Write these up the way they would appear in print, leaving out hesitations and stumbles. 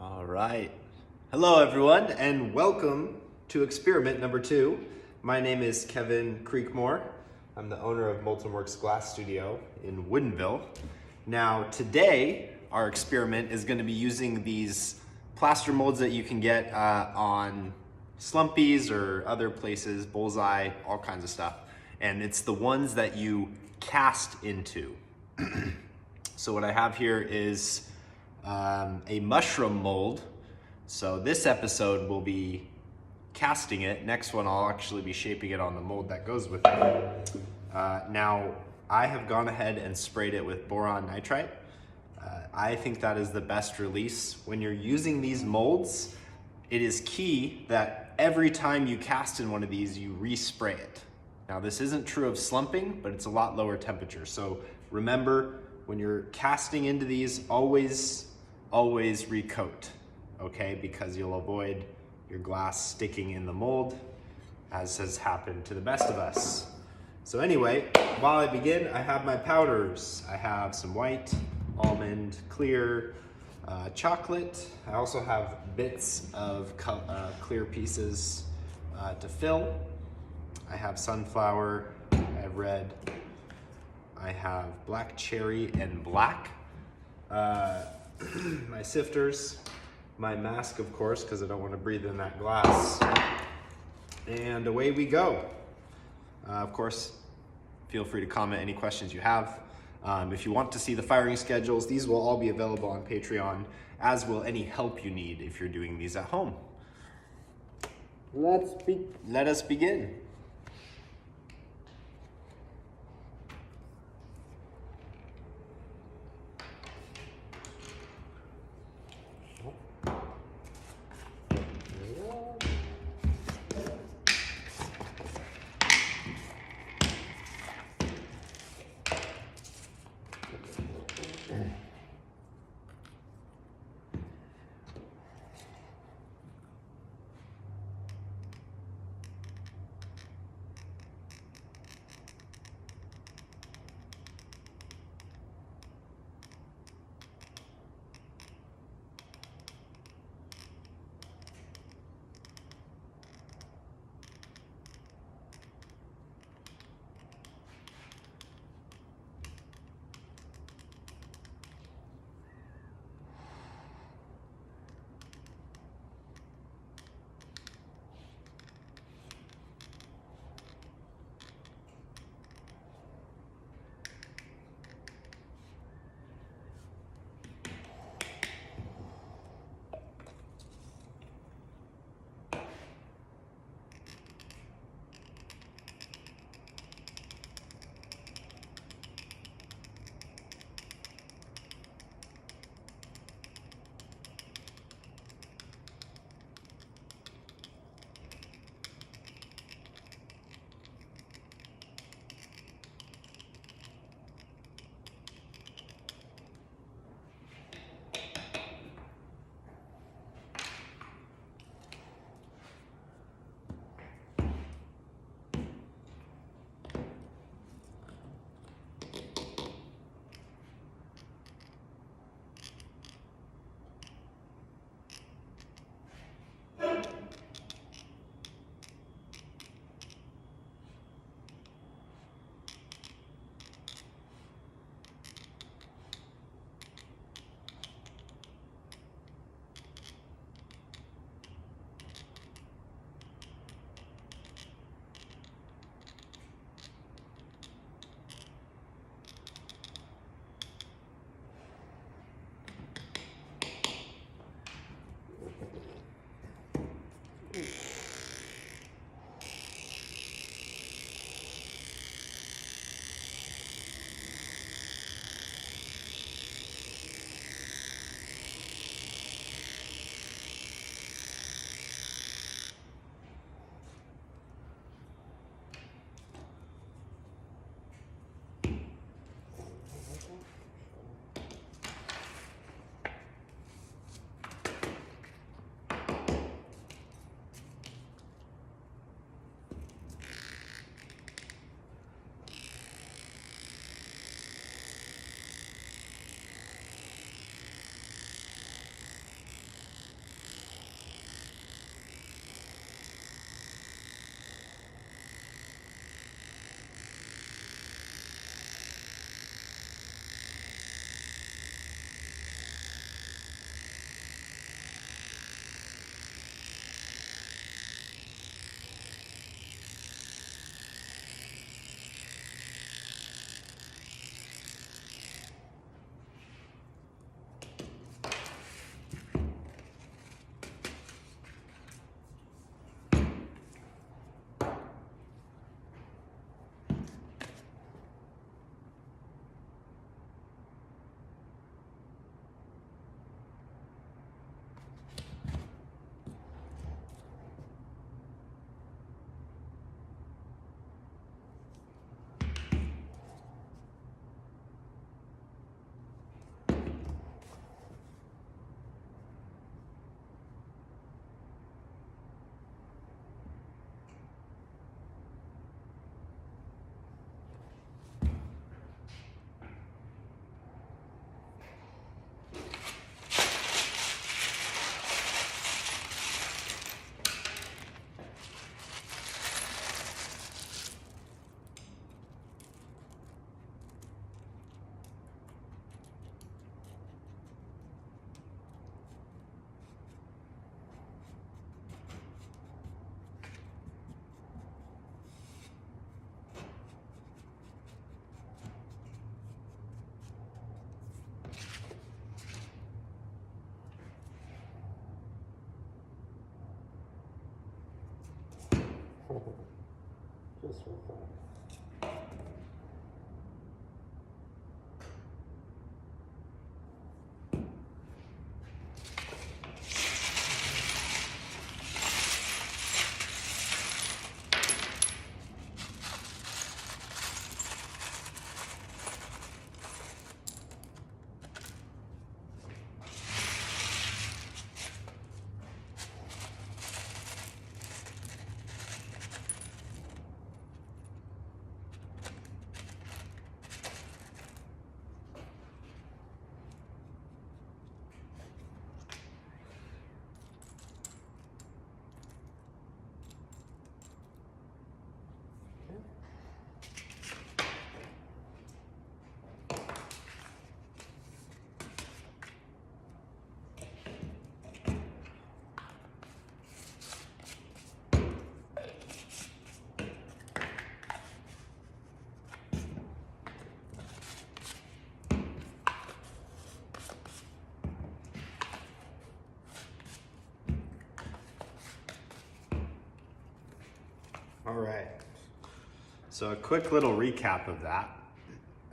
All right. Hello, everyone, and welcome to experiment number 2. My name is Kevin Creekmore. I'm the owner of Molten Works Glass Studio in Woodinville. Now, today, our experiment is going to be using these plaster molds that you can get on Slumpies or other places, Bullseye, all kinds of stuff. And it's the ones that you cast into. So what I have here is a mushroom mold. So this episode will be casting it. Next one I'll actually be shaping it on the mold that goes with it. Now I have gone ahead and sprayed it with boron nitrite. I think that is the best release. When you're using these molds, it is key that every time you cast in one of these, you respray it. Now this isn't true of slumping, but it's a lot lower temperature. So remember, when you're casting into these, always recoat, okay? Because you'll avoid your glass sticking in the mold, as has happened to the best of us. So anyway, while I begin, I have my powders. I have some white, almond, clear, chocolate. I also have bits of clear pieces to fill. I have sunflower, I have red, I have black cherry and black. My sifters, my mask, of course, because I don't want to breathe in that glass. And away we go. Of course, feel free to comment any questions you have. If you want to see the firing schedules, these will all be available on Patreon, as will any help you need if you're doing these at home. Let us begin. Just for fun. All right, so a quick little recap of that.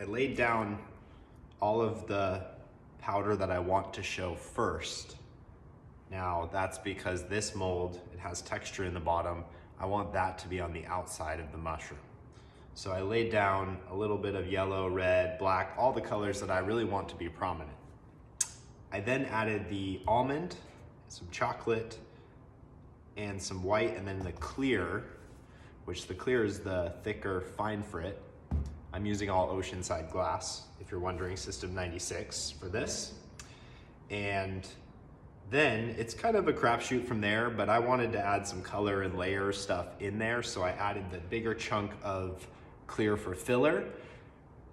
I laid down all of the powder that I want to show first. Now that's because this mold, it has texture in the bottom. I want that to be on the outside of the mushroom. So I laid down a little bit of yellow, red, black, all the colors that I really want to be prominent. I then added the almond, some chocolate, and some white, and then the clear, which the clear is the thicker fine frit. I'm using all oceanside glass, if you're wondering, System 96 for this. And then it's kind of a crapshoot from there, but I wanted to add some color and layer stuff in there, so I added the bigger chunk of clear for filler.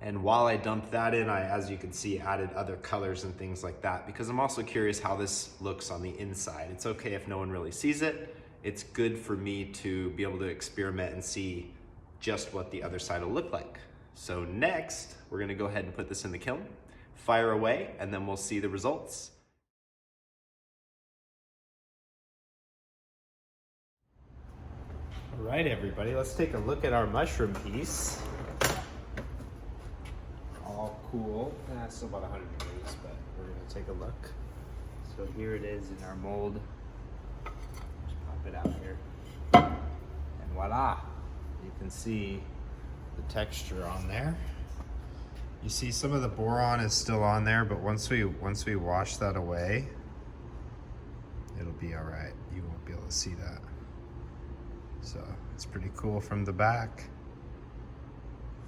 And while I dumped that in, I, as you can see, added other colors and things like that, because I'm also curious how this looks on the inside. It's okay if no one really sees it. It's good for me to be able to experiment and see just what the other side will look like. So next, we're gonna go ahead and put this in the kiln, fire away, and then we'll see the results. All right, everybody, let's take a look at our mushroom piece. All cool. Still about 100 degrees, but we're gonna take a look. So here it is in our mold. It out here, and voila, you can see the texture on there. You see some of the boron is still on there, but once we wash that away, it'll be all right. You won't be able to see that. So it's pretty cool from the back.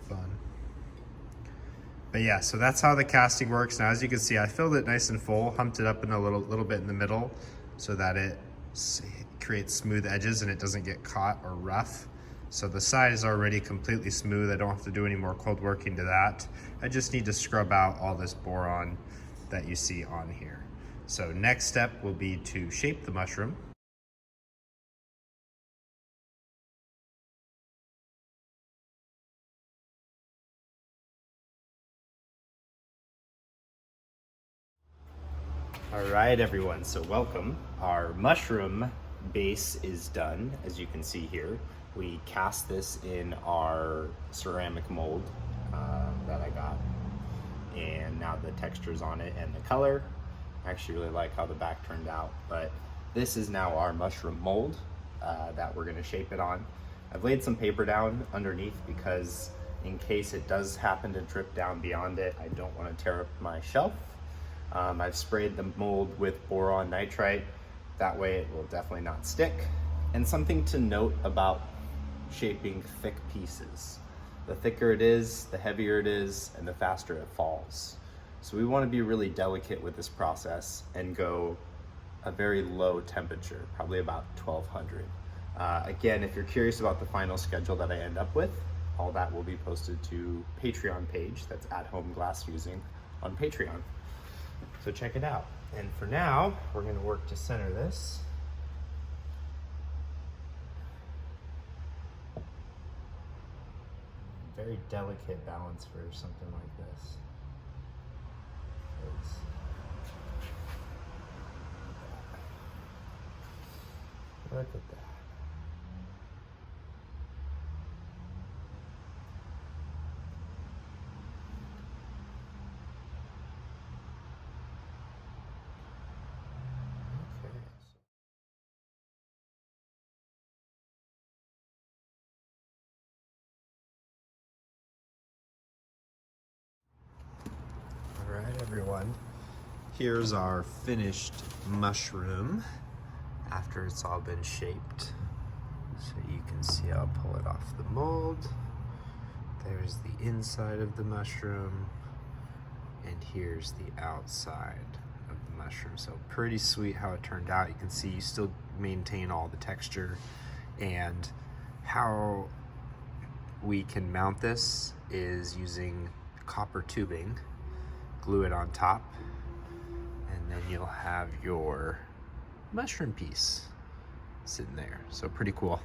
Fun. But yeah, so that's how the casting works. Now, as you can see, I filled it nice and full, humped it up in a little bit in the middle so that it creates smooth edges and it doesn't get caught or rough. So the side is already completely smooth. I don't have to do any more cold working to that. I just need to scrub out all this boron that you see on here. So next step will be to shape the mushroom. All right, everyone, so welcome. Our mushroom base is done, as you can see here. We cast this in our ceramic mold that I got, and now the texture's on it and the color. I actually really like how the back turned out, but this is now our mushroom mold that we're gonna shape it on. I've laid some paper down underneath because in case it does happen to drip down beyond it, I don't wanna tear up my shelf. I've sprayed the mold with boron nitrite. That way it will definitely not stick. And something to note about shaping thick pieces. The thicker it is, the heavier it is, and the faster it falls. So we want to be really delicate with this process and go a very low temperature, probably about 1200. Again, if you're curious about the final schedule that I end up with, all that will be posted to Patreon page. That's At Home Glass Fusing on Patreon. So check it out. And for now, we're going to work to center this. Very delicate balance for something like this. Look at that. Here's our finished mushroom after it's all been shaped. So you can see I'll pull it off the mold. There's the inside of the mushroom, and here's the outside of the mushroom. So pretty sweet how it turned out. You can see you still maintain all the texture, and how we can mount this is using copper tubing, glue it on top, and then you'll have your mushroom piece sitting there. So pretty cool.